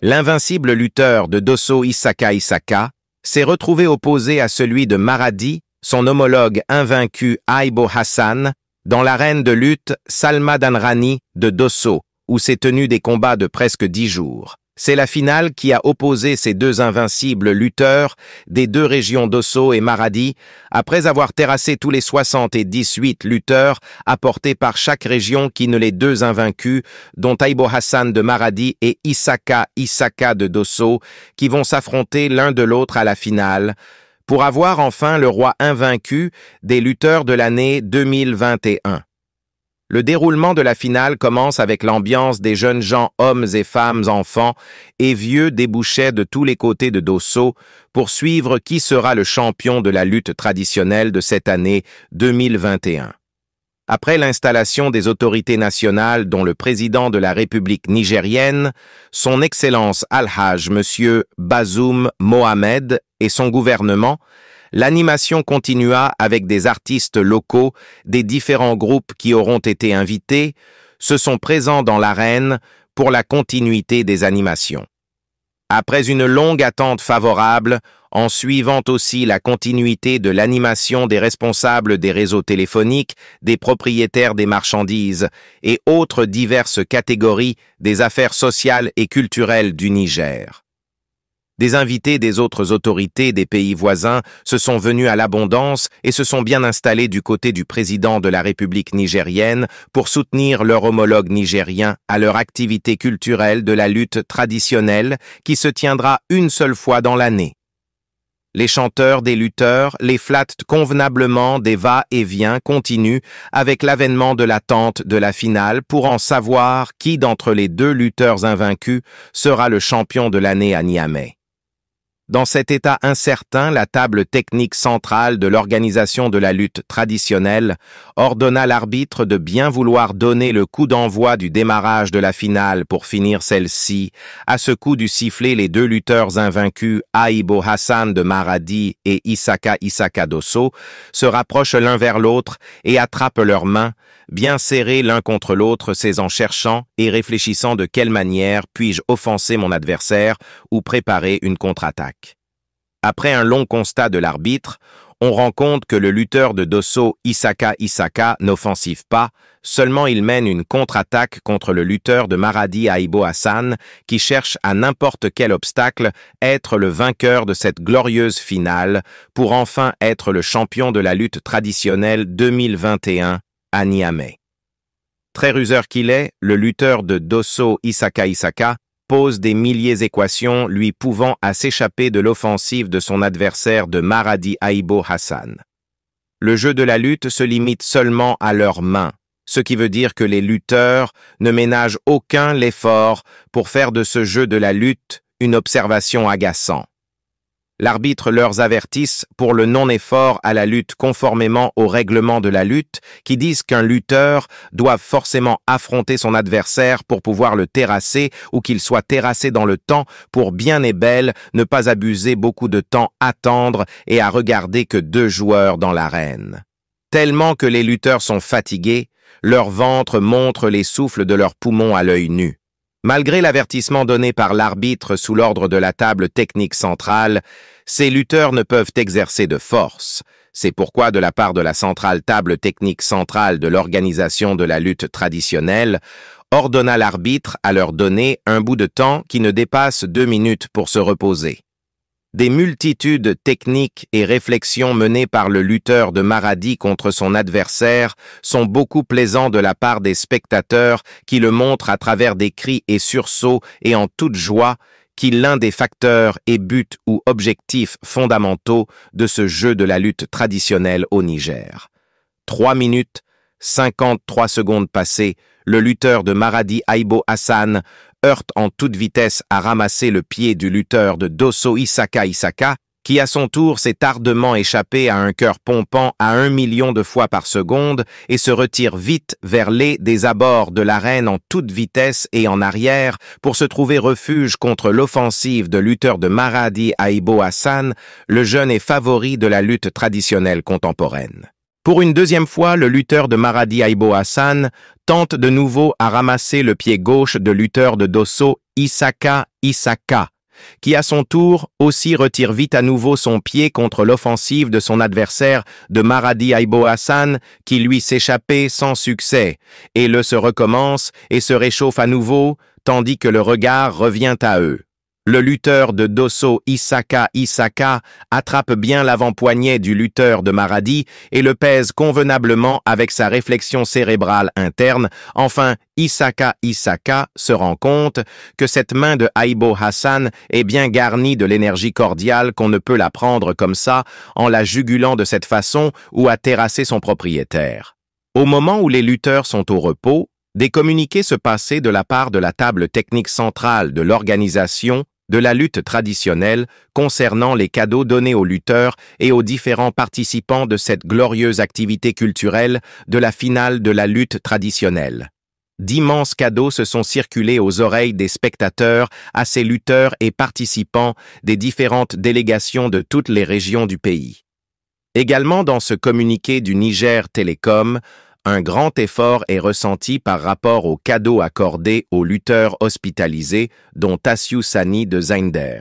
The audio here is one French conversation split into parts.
L'invincible lutteur de Dosso Isaka Isaka s'est retrouvé opposé à celui de Maradi, son homologue invaincu Aibo Hassan, dans l'arène de lutte Salma Danrani de Dosso, où s'est tenu des combats de presque 10 jours. C'est la finale qui a opposé ces deux invincibles lutteurs des deux régions Dosso et Maradi, après avoir terrassé tous les 78 lutteurs apportés par chaque région qui ne les deux invaincus, dont Aibo Hassan de Maradi et Isaka Isaka de Dosso, qui vont s'affronter l'un de l'autre à la finale, pour avoir enfin le roi invaincu des lutteurs de l'année 2021. Le déroulement de la finale commence avec l'ambiance des jeunes gens, hommes et femmes, enfants et vieux débouchés de tous les côtés de Dosso pour suivre qui sera le champion de la lutte traditionnelle de cette année 2021. Après l'installation des autorités nationales dont le président de la République nigérienne, son Excellence Al-Hajj M. Bazoum Mohamed et son gouvernement, l'animation continua avec des artistes locaux des différents groupes qui auront été invités, se sont présents dans l'arène pour la continuité des animations. Après une longue attente favorable, en suivant aussi la continuité de l'animation des responsables des réseaux téléphoniques, des propriétaires des marchandises et autres diverses catégories des affaires sociales et culturelles du Niger. Des invités des autres autorités des pays voisins se sont venus à l'abondance et se sont bien installés du côté du président de la République nigérienne pour soutenir leur homologue nigérien à leur activité culturelle de la lutte traditionnelle qui se tiendra une seule fois dans l'année. Les chanteurs des lutteurs les flattent convenablement des va-et-vient continus avec l'avènement de l'attente de la finale pour en savoir qui d'entre les deux lutteurs invaincus sera le champion de l'année à Niamey. Dans cet état incertain, la table technique centrale de l'organisation de la lutte traditionnelle ordonna l'arbitre de bien vouloir donner le coup d'envoi du démarrage de la finale pour finir celle-ci. À ce coup du sifflet, les deux lutteurs invaincus, Aibo Hassan de Maradi et Isaka Isaka Dosso, se rapprochent l'un vers l'autre et attrapent leurs mains, bien serrés l'un contre l'autre, en cherchant et réfléchissant de quelle manière puis-je offenser mon adversaire ou préparer une contre-attaque. Après un long constat de l'arbitre, on rend compte que le lutteur de Dosso, Isaka Isaka, n'offensive pas, seulement il mène une contre-attaque contre le lutteur de Maradi Aibo Hassan, qui cherche à n'importe quel obstacle être le vainqueur de cette glorieuse finale pour enfin être le champion de la lutte traditionnelle 2021 à Niamey. Très ruseur qu'il est, le lutteur de Dosso, Isaka Isaka, pose des milliers d'équations lui pouvant à s'échapper de l'offensive de son adversaire de Maradi Aibo Hassan. Le jeu de la lutte se limite seulement à leurs mains, ce qui veut dire que les lutteurs ne ménagent aucun effort pour faire de ce jeu de la lutte une observation agaçante. L'arbitre leur avertisse pour le non-effort à la lutte conformément aux règlements de la lutte qui disent qu'un lutteur doit forcément affronter son adversaire pour pouvoir le terrasser ou qu'il soit terrassé dans le temps pour bien et belle ne pas abuser beaucoup de temps à attendre et à regarder que deux joueurs dans l'arène. Tellement que les lutteurs sont fatigués, leur ventre montre les souffles de leurs poumons à l'œil nu. Malgré l'avertissement donné par l'arbitre sous l'ordre de la table technique centrale, ces lutteurs ne peuvent exercer de force. C'est pourquoi, de la part de la centrale table technique centrale de l'organisation de la lutte traditionnelle, ordonna l'arbitre à leur donner un bout de temps qui ne dépasse 2 minutes pour se reposer. Des multitudes techniques et réflexions menées par le lutteur de Maradi contre son adversaire sont beaucoup plaisants de la part des spectateurs qui le montrent à travers des cris et sursauts et en toute joie qui l'un des facteurs et buts ou objectifs fondamentaux de ce jeu de la lutte traditionnelle au Niger. 3 minutes, 53 secondes passées, le lutteur de Maradi Aibo Hassan heurte en toute vitesse à ramasser le pied du lutteur de Dosso Isaka Isaka, qui à son tour s'est ardemment échappé à un cœur pompant à 1 million de fois par seconde et se retire vite vers les des abords de l'arène en toute vitesse et en arrière pour se trouver refuge contre l'offensive de lutteur de Maradi Aibo Hassan, le jeune et favori de la lutte traditionnelle contemporaine. Pour une deuxième fois, le lutteur de Maradi Aibo Hassan tente de nouveau à ramasser le pied gauche de lutteur de Dosso Isaka Isaka, qui à son tour aussi retire vite à nouveau son pied contre l'offensive de son adversaire de Maradi Aibo Hassan, qui lui s'échappait sans succès, et le se recommence et se réchauffe à nouveau, tandis que le regard revient à eux. Le lutteur de Dosso Isaka Isaka attrape bien l'avant-poignet du lutteur de Maradi et le pèse convenablement avec sa réflexion cérébrale interne. Enfin, Isaka Isaka se rend compte que cette main de Aibo Hassan est bien garnie de l'énergie cordiale qu'on ne peut la prendre comme ça en la jugulant de cette façon ou à terrasser son propriétaire. Au moment où les lutteurs sont au repos, des communiqués se passaient de la part de la table technique centrale de l'organisation de la lutte traditionnelle concernant les cadeaux donnés aux lutteurs et aux différents participants de cette glorieuse activité culturelle de la finale de la lutte traditionnelle. D'immenses cadeaux se sont circulés aux oreilles des spectateurs, à ces lutteurs et participants des différentes délégations de toutes les régions du pays. Également dans ce communiqué du Niger Télécom, un grand effort est ressenti par rapport aux cadeaux accordés aux lutteurs hospitalisés, dont Tassiu Sani de Zinder.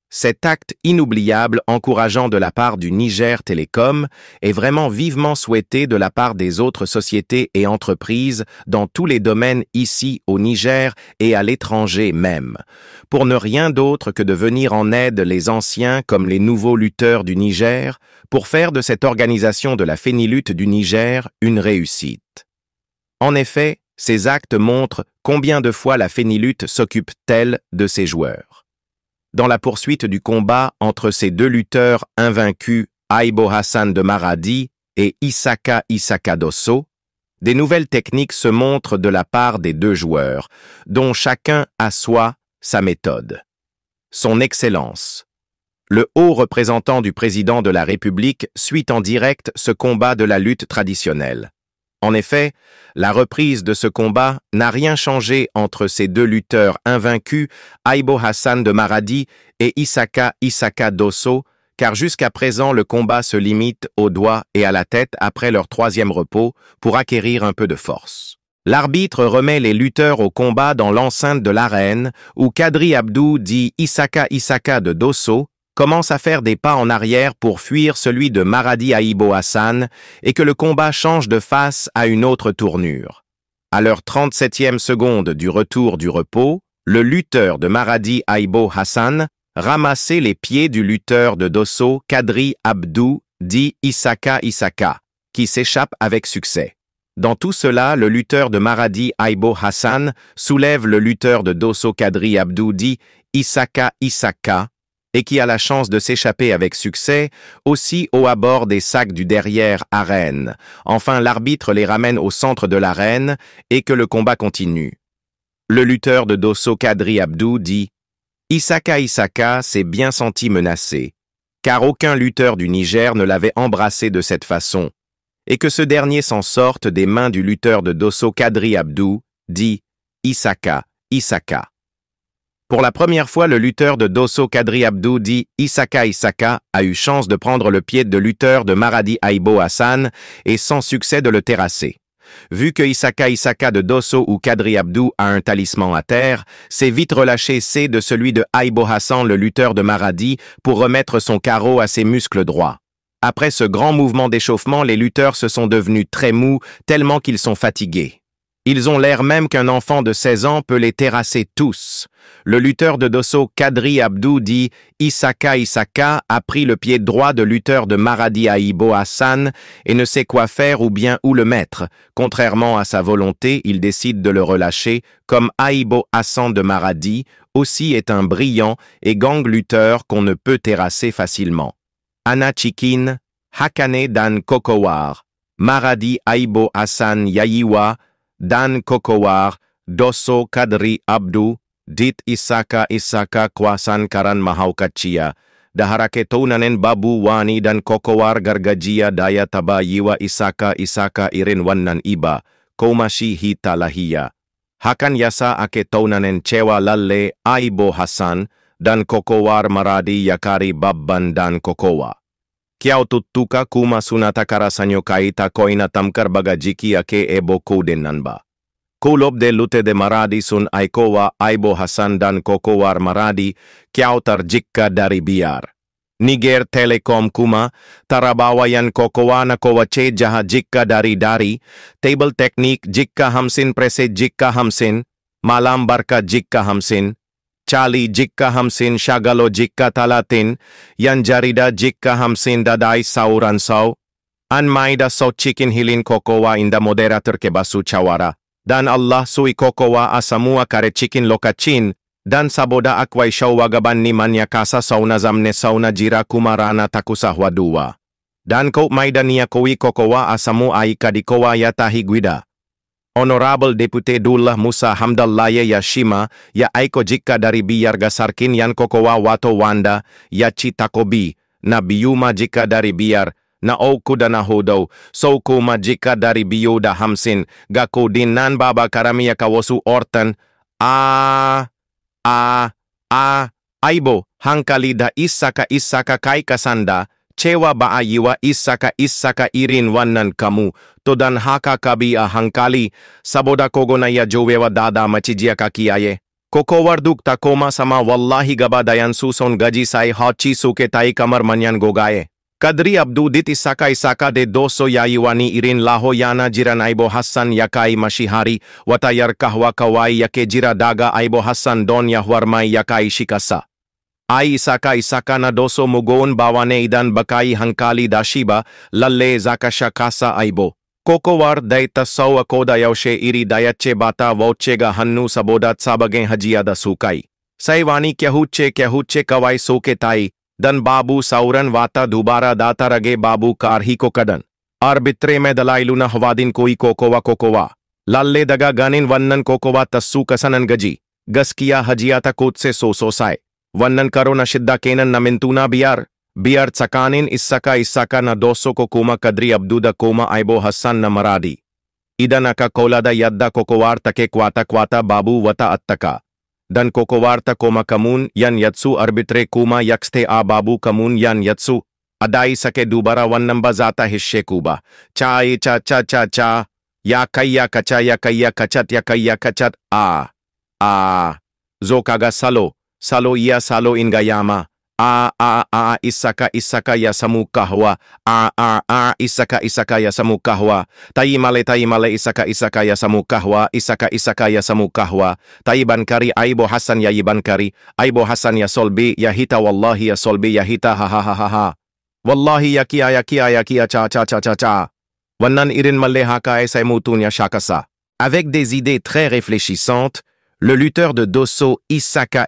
Cet acte inoubliable encourageant de la part du Niger Télécom est vraiment vivement souhaité de la part des autres sociétés et entreprises dans tous les domaines ici au Niger et à l'étranger même, pour ne rien d'autre que de venir en aide les anciens comme les nouveaux lutteurs du Niger, pour faire de cette organisation de la Fénilutte du Niger une réussite. En effet, ces actes montrent combien de fois la Fénilutte s'occupe-t-elle de ses joueurs. Dans la poursuite du combat entre ces deux lutteurs invaincus, Aibo Hassan de Maradi et Isaka Isaka Dosso, des nouvelles techniques se montrent de la part des deux joueurs, dont chacun assoit sa méthode. Son Excellence. Le haut représentant du président de la République suit en direct ce combat de la lutte traditionnelle. En effet, la reprise de ce combat n'a rien changé entre ces deux lutteurs invaincus, Aibo Hassan de Maradi et Isaka Isaka Dosso, car jusqu'à présent le combat se limite aux doigts et à la tête après leur troisième repos pour acquérir un peu de force. L'arbitre remet les lutteurs au combat dans l'enceinte de l'arène où Kadri Abdou dit Isaka Isaka de Dosso commence à faire des pas en arrière pour fuir celui de Maradi Aibo Hassan et que le combat change de face à une autre tournure. À leur 37e seconde du retour du repos, le lutteur de Maradi Aibo Hassan ramassait les pieds du lutteur de Dosso Kadri Abdou dit Isaka Isaka, qui s'échappe avec succès. Dans tout cela, le lutteur de Maradi Aibo Hassan soulève le lutteur de Dosso Kadri Abdou dit Isaka Isaka, et qui a la chance de s'échapper avec succès, aussi au abord des sacs du derrière arène. Enfin, l'arbitre les ramène au centre de l'arène et que le combat continue. Le lutteur de Dosso Kadri Abdou dit « Isaka Isaka s'est bien senti menacé, car aucun lutteur du Niger ne l'avait embrassé de cette façon, et que ce dernier s'en sorte des mains du lutteur de Dosso Kadri Abdou, dit « Isaka Isaka ». Pour la première fois, le lutteur de Dosso Kadri Abdou dit Isaka Isaka a eu chance de prendre le pied de lutteur de Maradi Aibo Hassan et sans succès de le terrasser. Vu que Isaka Isaka de Dosso ou Kadri Abdou a un talisman à terre, c'est vite relâché C de celui de Aibo Hassan, le lutteur de Maradi, pour remettre son carreau à ses muscles droits. Après ce grand mouvement d'échauffement, les lutteurs se sont devenus très mous, tellement qu'ils sont fatigués. Ils ont l'air même qu'un enfant de 16 ans peut les terrasser tous. Le lutteur de Dosso Kadri Abdou dit Isaka Isaka a pris le pied droit de lutteur de Maradi Aibo Hassan et ne sait quoi faire ou bien où le mettre. Contrairement à sa volonté, il décide de le relâcher, comme Aibo Hassan de Maradi aussi est un brillant et gang lutteur qu'on ne peut terrasser facilement. Anna Chikin, Hakane Dan Kokowar, Maradi Aibo Hassan Yayiwa, Dan Kokowar, Dosso Kadri Abdou, dit Isaka Isaka Kwasan Karan Mahaukachia, Daharake Tounanen Babu Wani Dan Kokowar Gargajia Daya Taba Yiwa Isaka Isaka Irin Wannan Iba, Komashi Hita Lahia. Hakan Yasa Ake Tounanen Chewa Lalle Aibo Hassan, Dan Kokowar Maradi Yakari Babban Dan Kokowa. Kiao tuttuka kuma sunata karasanyo kaita koina tamkar bagajiki ake ebo koden nanba. Kulob de lute de Maradi sun Aikowa Aibo Hassan dan Kokowar Maradi Kyautar Jikka dari Biar. Niger Telecom Kuma Tarabawayan Kokowa na Kowache Jaha Jikka dari Table Technique Jikka Hamsin Prese Jikka Hamsin Malam Barka Jikka Hamsin Chali Jikka Hamsin Shagalo Jikka Talatin Yan Jarida Jikka Hamsin Dadai Sauransaw An Maida So Chicken Hilin Kokowa Inda Moderator Kebasu Chawara Dan Allah Sui Kokowa Asamua Kare Chicken Lokachin Dan saboda akwai shawagaban ni manya kasa sauna zamne sauna jira kumarana takusahwa dua. Dan ko maidania kowi kokowa asamu aikadikowa yatahi guida. Honorable Deputy Dullah Musa Hamdallaye Yashima ya aiko jika dari biyar gasarkin yan kokowa wato wanda ya chitakobi na biyuma jika dari biyar na okuda na hodo so kuma jika dari biyuda hamsin gako din nan baba karamiya kawasu ortan Aibo, hankali da isaka kai kasanda, cewa baayiwa isaka irin wannan kamu, todan haka kabi hankali, saboda kogona ya jowewa dada machijia kakiaye. Kokowar duk takoma sama wallahi gabadayan suson gaji sai hachi suke tai kamar manyan gogaye. Kadri Abdu dit isaka de doso yayiwani irin laho yana jiran Aibo Hassan yakai mashihari, watayar kahwa kawai yake jira daga Aibo Hassan don yahwarmai yakai shikasa. Ai isaka na doso mugoon bawane idan bakai hankali dashiba, lalle zakasha kasa Aibo. Kokowar daita sawa koda yaushe iri dayache bata vauchega hannu sabodat sabagen hajia da sukai. Saiwani kyahuche kawai soke tai, Dan babu sauran wata dubara data rage babu karhi ko kadan. Arbitre me dalailu na hwadin koi kokowa. Lalle daga ganin wannan kokowa tassu kasanan gaji. Gaskiya hajiyata kotse sai. Wannan karo na shidda kenan na mintuna Biar tsakanin isaka na doso kokuma kadri abduda koma Aibo Hassan na Maradi. Ida nakakolada yadda kokowar take kwata babu wata attaka. Dan kokowarta koma kamun yan yatsu arbitre kuma yakste a babu kamun yan yatsu. Adai sake dubara wannan bazata hishe kuba. Cha. Ya kaya kacat. Zo kaga salo iya salo ingayama. Isaka ya samu kahwa. Isaka ya samu kahwa. Tai male isaka ya samu kahwa. Isaka ya samu kahwa. Tai bankari Aibo Hassan ya yibankari. Aibo Hassan ya solbi ya hita wallahi ya solbi ya hita ha. Wallahi ya kia cha. Wannan irin male haka esay mutunya shakasa. Avec des idées très réfléchissantes, le lutteur de Dosso Isaka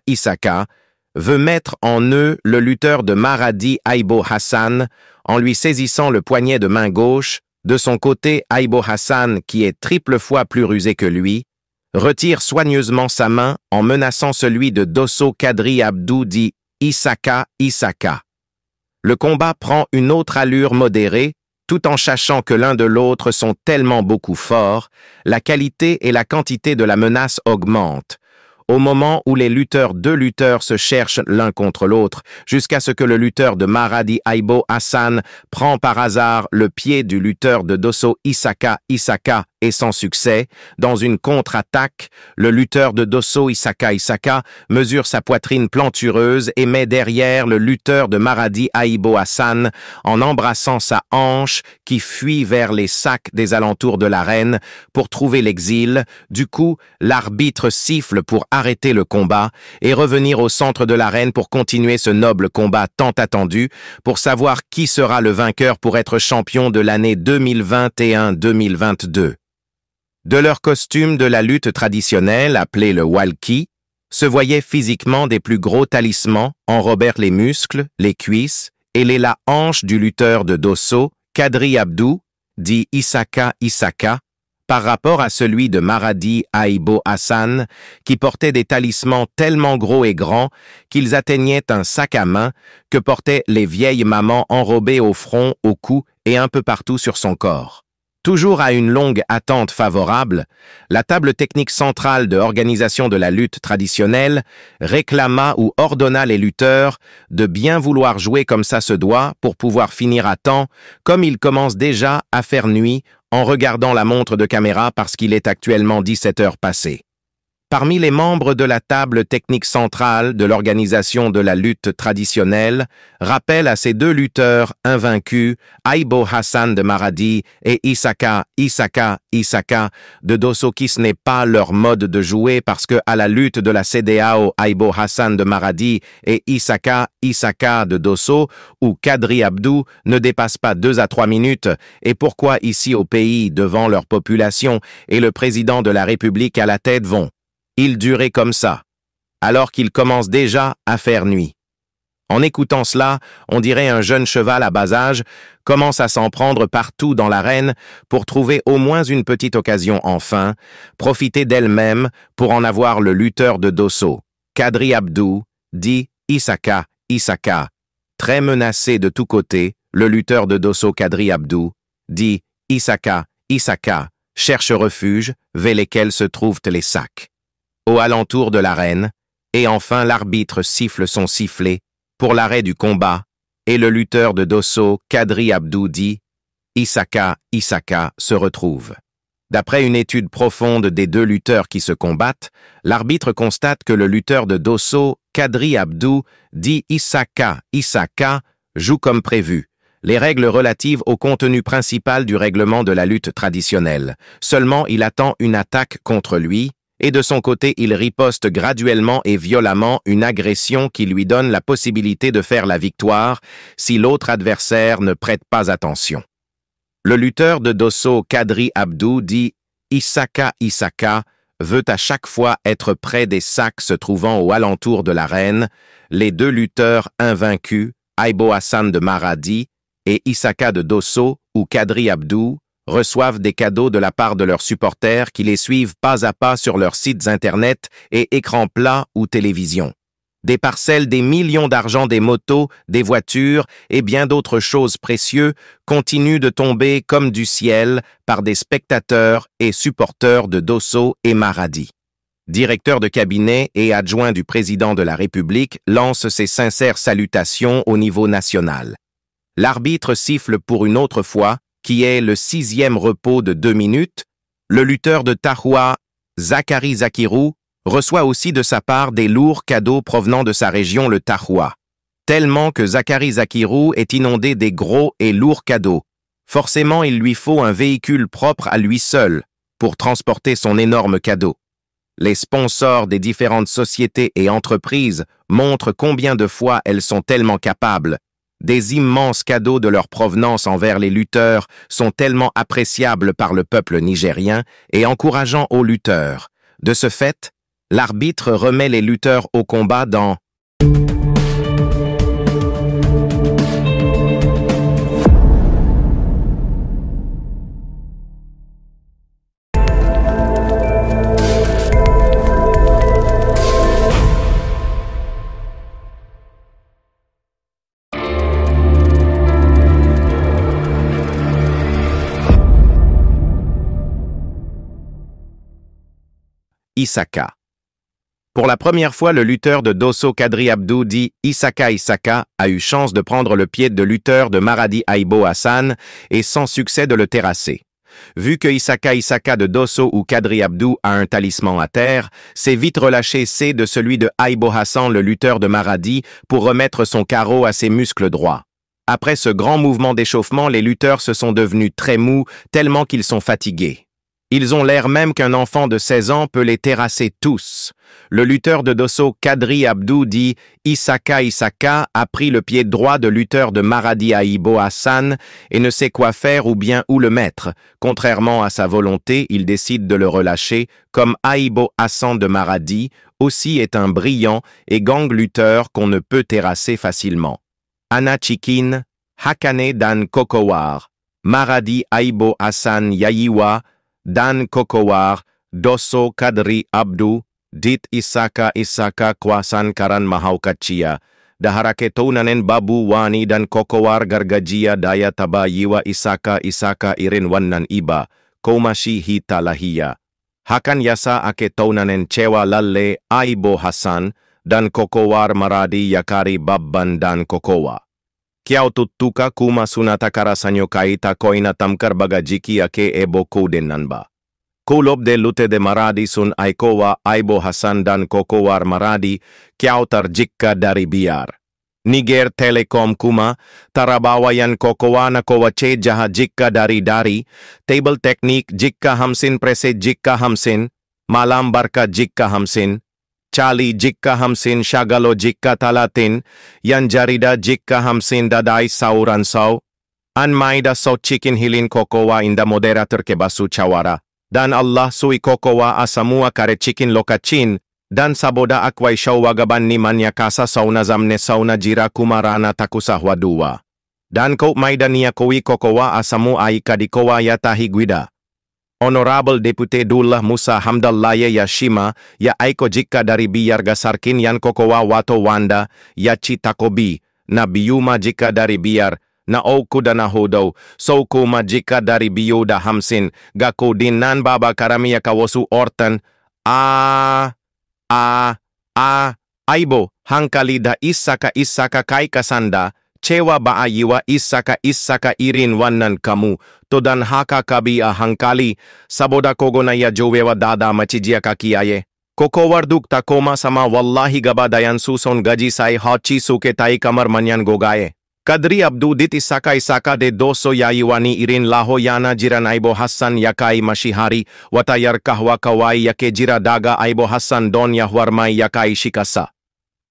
veut mettre en nœud le lutteur de Maradi Aibo Hassan en lui saisissant le poignet de main gauche. De son côté, Aibo Hassan, qui est triple fois plus rusé que lui, retire soigneusement sa main en menaçant celui de Dosso Kadri Abdou dit Isaka. Le combat prend une autre allure modérée, tout en sachant que l'un de l'autre sont tellement beaucoup forts, la qualité et la quantité de la menace augmentent. Au moment où les deux lutteurs se cherchent l'un contre l'autre, jusqu'à ce que le lutteur de Maradi Aibo Hassan prend par hasard le pied du lutteur de Dosso Isaka et sans succès, dans une contre-attaque, le lutteur de Dosso Isaka mesure sa poitrine plantureuse et met derrière le lutteur de Maradi Aibo Hassan en embrassant sa hanche qui fuit vers les sacs des alentours de l'arène pour trouver l'exil. Du coup, l'arbitre siffle pour arrêter le combat et revenir au centre de l'arène pour continuer ce noble combat tant attendu, pour savoir qui sera le vainqueur pour être champion de l'année 2021-2022. De leur costume de la lutte traditionnelle, appelé le walkie, se voyaient physiquement des plus gros talismans enrobèrent les muscles, les cuisses et les hanches du lutteur de Dosso, Kadri Abdou, dit Isaka, par rapport à celui de Maradi Aibo Hassan, qui portait des talismans tellement gros et grands qu'ils atteignaient un sac à main que portaient les vieilles mamans enrobées au front, au cou et un peu partout sur son corps. Toujours à une longue attente favorable, la table technique centrale de organisation de la lutte traditionnelle réclama ou ordonna les lutteurs de bien vouloir jouer comme ça se doit pour pouvoir finir à temps, comme il commence déjà à faire nuit en regardant la montre de caméra parce qu'il est actuellement 17 heures passées. Parmi les membres de la table technique centrale de l'organisation de la lutte traditionnelle, rappelle à ces deux lutteurs invaincus, Aibo Hassan de Maradi et Isaka de Dosso, qui ce n'est pas leur mode de jouer parce que à la lutte de la CEDEAO, Aibo Hassan de Maradi et Isaka de Dosso ou Kadri Abdou ne dépassent pas 2 à 3 minutes, et pourquoi ici au pays, devant leur population et le président de la République à la tête ils duraient comme ça, alors qu'ils commencent déjà à faire nuit. En écoutant cela, on dirait un jeune cheval à bas âge commence à s'en prendre partout dans l'arène pour trouver au moins une petite occasion enfin, profiter d'elle-même pour en avoir le lutteur de Dosso, Kadri Abdou, dit Isaka, très menacé de tous côtés, le lutteur de Dosso Kadri Abdou, dit Isaka, cherche refuge vers lesquels se trouvent les sacs. Au alentour de l'arène, et enfin l'arbitre siffle son sifflet pour l'arrêt du combat, et le lutteur de Dosso, Kadri Abdou, dit Isaka se retrouve. D'après une étude profonde des deux lutteurs qui se combattent, l'arbitre constate que le lutteur de Dosso, Kadri Abdou, dit Isaka, joue comme prévu. Les règles relatives au contenu principal du règlement de la lutte traditionnelle. Seulement, il attend une attaque contre lui, et de son côté, il riposte graduellement et violemment une agression qui lui donne la possibilité de faire la victoire si l'autre adversaire ne prête pas attention. Le lutteur de Dosso, Kadri Abdou, dit Isaka veut à chaque fois être près des sacs se trouvant au alentour de l'arène. Les deux lutteurs invaincus, Aibo Hassan de Maradi et Isaka de Dosso ou Kadri Abdou, reçoivent des cadeaux de la part de leurs supporters qui les suivent pas à pas sur leurs sites internet et écrans plats ou télévision. Des parcelles, des millions d'argent, des motos, des voitures et bien d'autres choses précieuses continuent de tomber comme du ciel par des spectateurs et supporters de Dosso et Maradi. Directeur de cabinet et adjoint du président de la République lance ses sincères salutations au niveau national. L'arbitre siffle pour une autre fois, qui est le 6e repos de 2 minutes, le lutteur de Tahua, Zakari Zakirou, reçoit aussi de sa part des lourds cadeaux provenant de sa région, le Tahua. Tellement que Zakari Zakirou est inondé des gros et lourds cadeaux. Forcément, il lui faut un véhicule propre à lui seul pour transporter son énorme cadeau. Les sponsors des différentes sociétés et entreprises montrent combien de fois elles sont tellement capables. Des immenses cadeaux de leur provenance envers les lutteurs sont tellement appréciables par le peuple nigérien et encourageants aux lutteurs. De ce fait, l'arbitre remet les lutteurs au combat dans Isaka. Pour la première fois, le lutteur de Dosso Kadri Abdou dit Isaka a eu chance de prendre le pied de lutteur de Maradi Aibo Hassan et sans succès de le terrasser. Vu que Isaka de Dosso ou Kadri Abdou a un talisman à terre, c'est vite relâché C de celui de Aibo Hassan, le lutteur de Maradi, pour remettre son carreau à ses muscles droits. Après ce grand mouvement d'échauffement, les lutteurs se sont devenus très mous, tellement qu'ils sont fatigués. Ils ont l'air même qu'un enfant de 16 ans peut les terrasser tous. Le lutteur de Dosso, Kadri Abdou, dit Isaka a pris le pied droit de lutteur de Maradi Aibo Hassan et ne sait quoi faire ou bien où le mettre. Contrairement à sa volonté, il décide de le relâcher, comme Aibo Hassan de Maradi aussi est un brillant et gang lutteur qu'on ne peut terrasser facilement. Anna Chikin, Hakane Dan Kokowar, Maradi Aibo Hassan Yayiwa, Dan Kokowar, Dosso Kadri Abdou, dit Isaka kwasan karan mahaukachia, daharake tounanen babu wani dan Kokowar gargajia daya taba yiwa Isaka irin wannan iba, komashi hita lahia. Hakan yasa ake tounanen cewa lalle Aibo Hassan, dan Kokowar Maradi yakari babban dan Kokowa. Kiao tuttuka kuma sunata karasanyo kaita koina tamkar baga jiki ake ebo kouden nanba. Kulob de lute de Maradi sun aikowa Aibo Hassan dan kokowar Maradi kiao tarjikka dari biar. Niger Telecom kuma tarabawayan kokowa na kowache jaha jikka dari table teknik jikka hamsin prese jikka hamsin malam barka jikka hamsin Chali jikka hamsin shagalo jikka talatin yan jarida jikka hamsin dadai sauran sau an maida so chicken hilin kokowa inda moderator kebasu chawara dan Allah sui kokowa asamua kare chicken lokachin dan saboda akwai shawagaban ni manyakasa sauna zamne sauna jira kumarana takusahwa dua. Dan ko maida niya kowi kokowa asamu aikadikowa yatahi guida. Honorable Depute Dullah Musa Hamdallaye Yashima ya aiko jika dari biyar gasarkin yan kokowa wato wanda ya chitakobi na biyuma jika dari biyar na okuda na hodo so kuma jika dari biyuda hamsin gako din nan baba karami ya kawasu ortan Aibo, hankali da isaka kai kasanda, cewa baayiwa isaka irin wannan kamu, todan haka kabi hankali, saboda kogona ya jowewa dada machijia kakiaye. Kokowar dukta koma sama wallahi gabadayan suson gaji sai hachi suke tai kamar manyan gogaye. Kadri Abdu dit isaka de doso yayiwani irin laho yana jiran Aibo Hassan yakai mashihari, watayar kahwa kawai yake jira daga Aibo Hassan don yahwarmai yakai shikasa.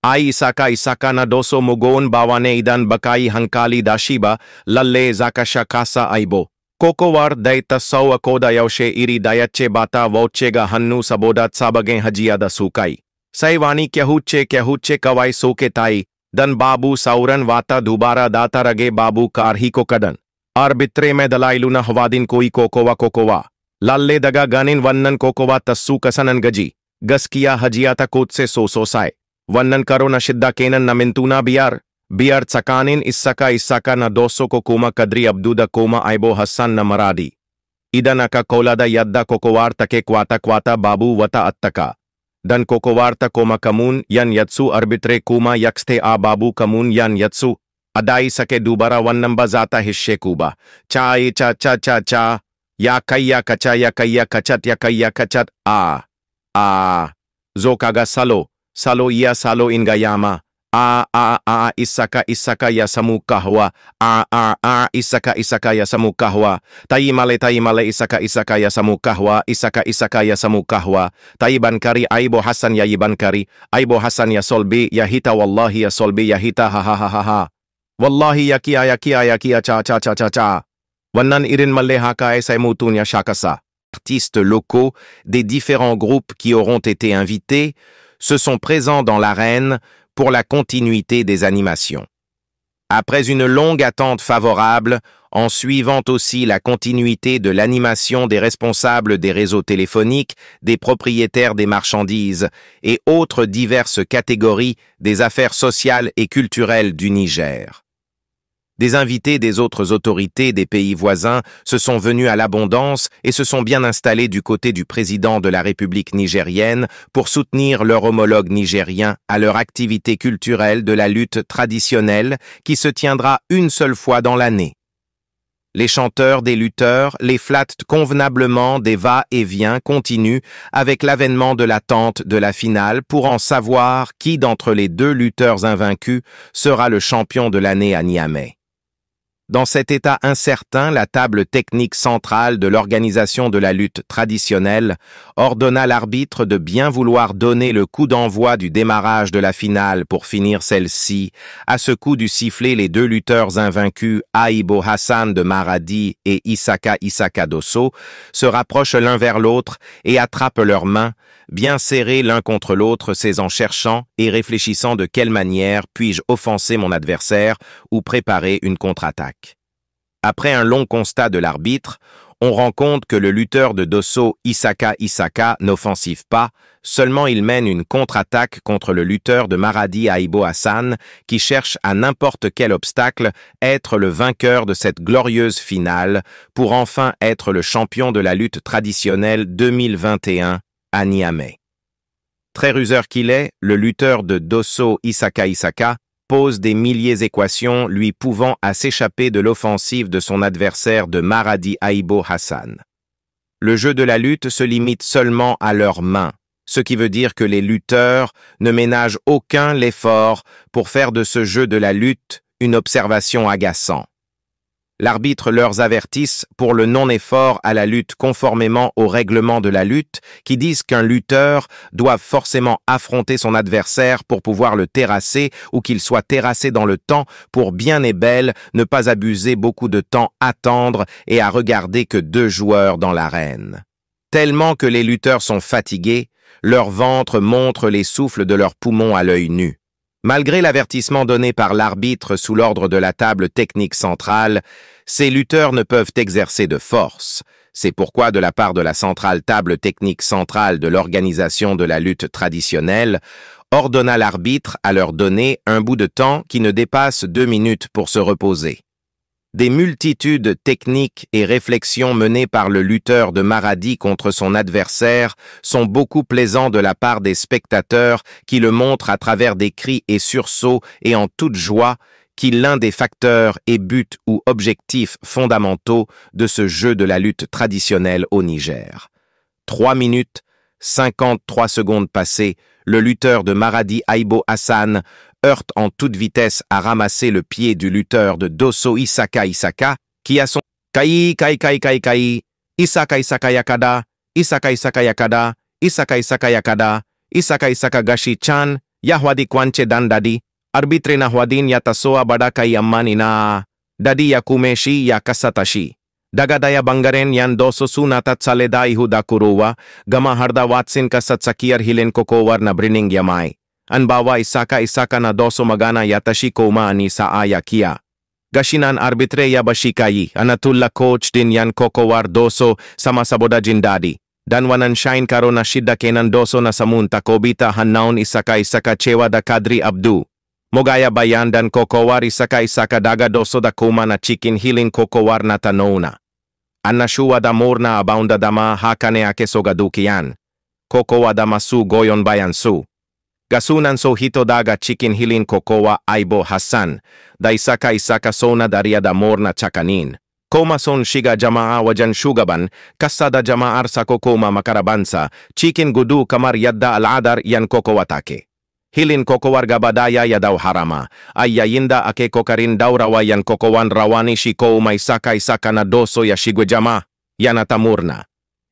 Ai isaka na doso mugoon bawane idan bakai hankali dashiba, lalle zakasha kasa Aibo. Kokowar daita sawa koda yaushe iri dayache bata vochega hannu sabodat sabagen hajiyada sukai. Saiwani kyahuche kawai soke tai, dan babu sauran wata dubara data rage babu karhi ko kadan. Arbitre me dalailu na hwadin koi kokowa. Lalle daga ganin wannan kokowa tassu kasanan gaji. Gaskiya hajiyata kotse sosai. Wannan karo na shidda kenan na mintuna biyar. Biyar tsakanin isaka na doso kokuma kadri abduda koma Aibo Hassan na Maradi. Idan akakolada yadda kokowar take kwata babu wata attaka. Dan kokowarta koma kamun yan yatsu arbitre kuma yakste a babu kamun yan yatsu. Adai sake dubara wannan bazata hishe kuba. Cha. Ya kaya kachat Zo kaga salo iya salo ingayama. Isaka ya samu kahwa. Isaka ya samu kahwa. Taimale isaka ya samu kahwa. Isaka ya samu kahwa. Taibankari Aibo Hassan ya yibankari. Aibo Hassan ya solbi ya hita wallahi ya solbi ya hita ha. Wallahi ya kia cha. Wannan irin male haka esay mutun ya shakasa. Artistes locaux des différents groupes qui auront été invités se sont présents dans l'arène pour la continuité des animations. Après une longue attente favorable, en suivant aussi la continuité de l'animation des responsables des réseaux téléphoniques, des propriétaires des marchandises et autres diverses catégories des affaires sociales et culturelles du Niger. Des invités des autres autorités des pays voisins se sont venus à l'abondance et se sont bien installés du côté du président de la République nigérienne pour soutenir leur homologue nigérien à leur activité culturelle de la lutte traditionnelle qui se tiendra une seule fois dans l'année. Les chanteurs des lutteurs les flattent convenablement des va-et-vient continus avec l'avènement de l'attente de la finale pour en savoir qui d'entre les deux lutteurs invaincus sera le champion de l'année à Niamey. Dans cet état incertain, la table technique centrale de l'organisation de la lutte traditionnelle ordonna l'arbitre de bien vouloir donner le coup d'envoi du démarrage de la finale pour finir celle-ci. À ce coup du sifflet, les deux lutteurs invaincus, Aibo Hassan de Maradi et Isaka Dosso, se rapprochent l'un vers l'autre et attrapent leurs mains, bien serrés l'un contre l'autre, c'est en cherchant et réfléchissant de quelle manière puis-je offenser mon adversaire ou préparer une contre-attaque. Après un long constat de l'arbitre, on rend compte que le lutteur de Dosso, Isaka n'offensive pas, seulement il mène une contre-attaque contre le lutteur de Maradi Aibo Hassan qui cherche à n'importe quel obstacle être le vainqueur de cette glorieuse finale pour enfin être le champion de la lutte traditionnelle 2021 à Niamey. Très ruseur qu'il est, le lutteur de Dosso Isaka pose des milliers d'équations lui pouvant à s'échapper de l'offensive de son adversaire de Maradi Aibo Hassan. Le jeu de la lutte se limite seulement à leurs mains, ce qui veut dire que les lutteurs ne ménagent aucun effort pour faire de ce jeu de la lutte une observation agaçante. L'arbitre leur avertisse pour le non-effort à la lutte conformément aux règlements de la lutte qui disent qu'un lutteur doit forcément affronter son adversaire pour pouvoir le terrasser ou qu'il soit terrassé dans le temps pour bien et belle ne pas abuser beaucoup de temps à attendre et à regarder que 2 joueurs dans l'arène. Tellement que les lutteurs sont fatigués, leur ventre montre les souffles de leurs poumons à l'œil nu. Malgré l'avertissement donné par l'arbitre sous l'ordre de la table technique centrale, ces lutteurs ne peuvent exercer de force. C'est pourquoi, de la part de la centrale table technique centrale de l'organisation de la lutte traditionnelle, ordonna l'arbitre à leur donner un bout de temps qui ne dépasse 2 minutes pour se reposer. Des multitudes techniques et réflexions menées par le lutteur de Maradi contre son adversaire sont beaucoup plaisants de la part des spectateurs qui le montrent à travers des cris et sursauts et en toute joie qu'il l'un des facteurs et buts ou objectifs fondamentaux de ce jeu de la lutte traditionnelle au Niger. 3 minutes, 53 secondes passées, le lutteur de Maradi Aibo Hassan heurte en toute vitesse à ramasser le pied du lutteur de Dosso Isaka Isaka, qui a son Kai Kai Kai Kai Kai, Isaka Isaka Yakada, Isaka Isaka Yakada, Isaka Isaka Yakada, Isaka Isaka Gashi-chan, Yahwadi Kwanche Dandadi, Arbitre na Hwadin Yatasoa Badakai Ammani na Dadi Yakumeshi Yakasatashi. Dagadaya Bangaren Yan Doso Sunatat Saleda Ihuda Kuruwa, Gama Harda Watsin Kasatsakir Hilen Kokowar na Brining Yamai. Anbawa Isaka na Doso Magana Yatashi Koma ni sa Ayakia. Gashinan arbitre Yabashikayi, Anatulla coach din Yan Kokowar Doso sama Saboda Jindadi. Danwanan shine karo na shida kenan Doso na samunta kobita hanaun Isaka chewa da Kadri Abdu. Mogaya bayan dan Kokowar Isaka daga Doso da Kuma na chikin hilin Kokowar na tanona. Anashuwa da morna abaunda dama hakane akesogadukian. Kokowa da masu goyon bayan su. Gasunan so hito daga chikin hilin Kokowa Aibo Hassan, da Isaka sona daria da morna chakanin. Koma son shiga jamaa wajan shugaban, kasada jamaar sa Kokoma makarabansa, chikin gudu kamar yadda al-adar yan Kokowatake. Hilin Kokowar gabadaya yadaw harama, ay yayinda ake kokarin daurawa yan Kokowan rawani shiko may Isaka na Doso ya shigwejama, yan atamurna.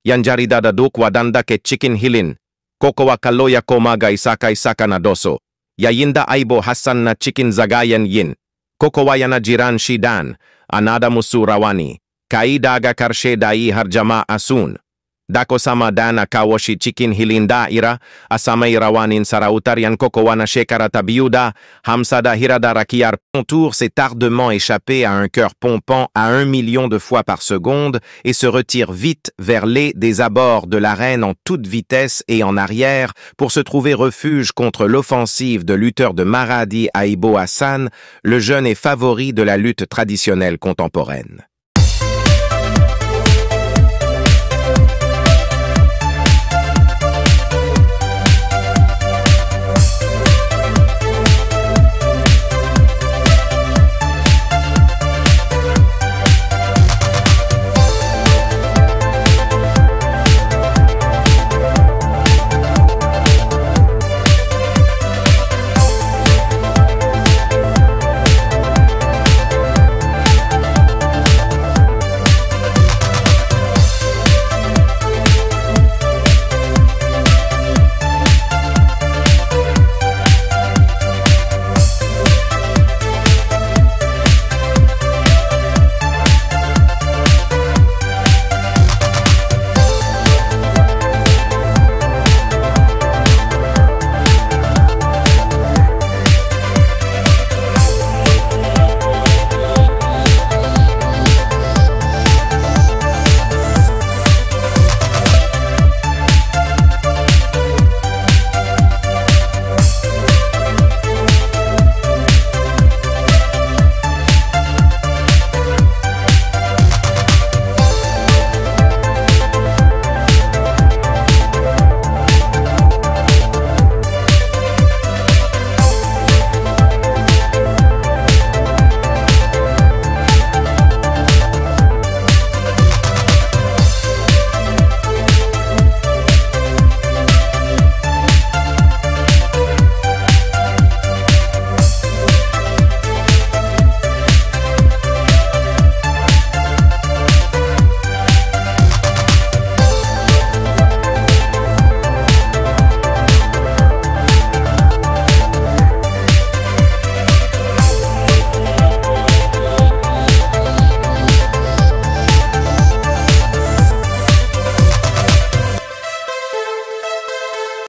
Yan jarida daduk wadanda ke chikin hilin, Kokowa kaloya komaga Isaka na Doso, yayinda Aibo Hassan na chikin zagayan yin, Kokowa yana jiran shidan, anada musu rawani, kaidaga karshe dai harjama asun. Dako sama dana kawashi chikin hilinda ira, asamay rawanin sarautar yan Kokowa na shekarata biuda, hamsada hirada rakiar. Son tour s'est tardement échappé à un cœur pompant à 1 million de fois par seconde et se retire vite vers les des abords de l'arène en toute vitesse et en arrière pour se trouver refuge contre l'offensive de lutteur de Maradi Aibo Hassan, le jeune et favori de la lutte traditionnelle contemporaine.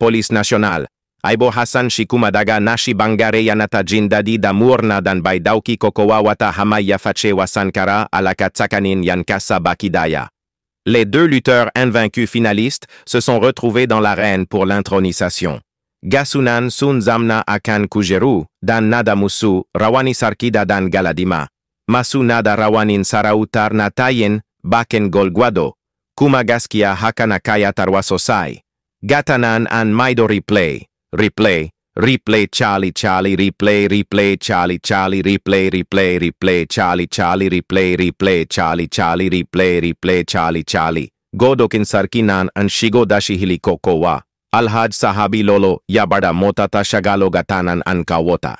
Police National. Aibo Hassan shikumadaga nashi bangare yanata jindadi da murna dan baidauki kokowa wata hamaya fachewa sankara alakatsakanin yankasa bakidaya. Les deux lutteurs invaincus finalistes se sont retrouvés dans l'arène pour l'intronisation. Gasunan sun zamna akan kujeru dan nada musu rawani sarkida dan galadima. Masu nada rawanin sarautar natayin baken golguado. Kumagaskia hakana kaya tarwasosai. Gatanan an maido replay. Replay, replay, Charlie, Charlie, replay, replay, Charlie, Charlie, replay, replay, replay, Charlie, Charlie, replay, replay, Charlie, Charlie, replay, replay, Charlie, Charlie. Godokin sarkinan an shigo dashi hilikokowa. Alhaj sahabi lolo yabada motata shagalo gatanan an kawota.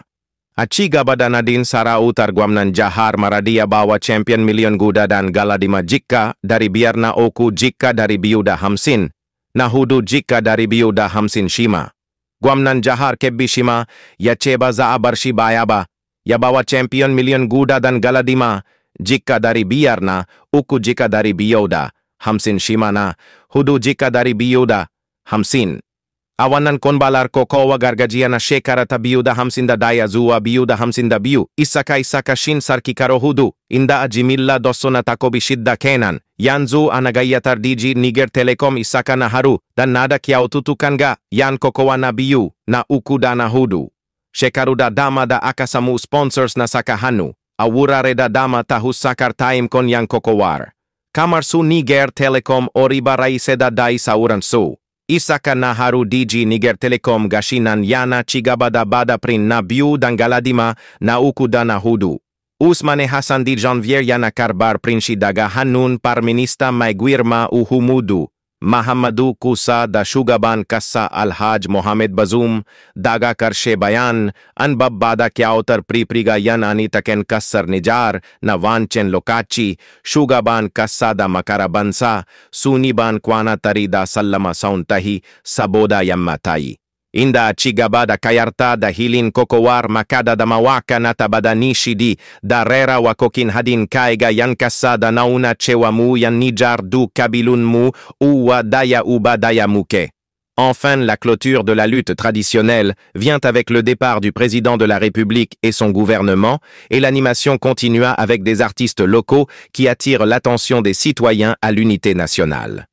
Achiga badana din sara utar guamnan jahar maradia bawa champion million guda dan galadima jika dari biarna oku jika dari biuda hamsin. Nahudu jika dari biuda hamsin shima. Guamnan jahar kebbishima, yacheba za abarshi bayaba, yabawa champion million guda dan galadima, jika dari biarna, uku jika dari biyoda, hamsin shimana, hudu jika dari biyoda, hamsin. Awanan konbalar kokowa gargajia na shekarata biuda hamsin da daya zua biuda hamsin da biu, isaka shin sarki karo hudu, inda ajimilla dosona takobi shidda kenan, yanzu anagayatar digi Niger Telecom isaka na haru, dan nada kiao tutukanga, yan kokowa na biu, na ukuda na hudu. Shekaruda dama da akasamu sponsors na sakahanu, awurare da dama tahus sakar taim kon yang kokowar. Kamarsu Niger Telecom oriba raiseda dai sauran su. Isaka na haru digi Niger Telecom gashinan yana chigabada bada prin na biu dan galadima na ukuda na hudu. Usmane Hassan di janvier yana karbar prinshi daga hanun parminista maiguirma uhumudu. Mahamadu kusa da shugaban kasa Alhaj Mohamed Bazoum daga karshe bayan an babbada kyautar pripriga yan anitaken kasar nijar na vanchen lokachi shugaban kasa da makarabansa suniban kwana tarida sallama sauntahi saboda yammatai. Inda chigabada kayarta da hilin kokowar makada da mawaka natabada nishidi darera wakokin hadin kaiga yan kasada nauna chewa mu yan nijar du kabilun mu uwa daya uba daya muke. Enfin, la clôture de la lutte traditionnelle vient avec le départ du président de la République et son gouvernement, et l'animation continua avec des artistes locaux qui attirent l'attention des citoyens à l'unité nationale.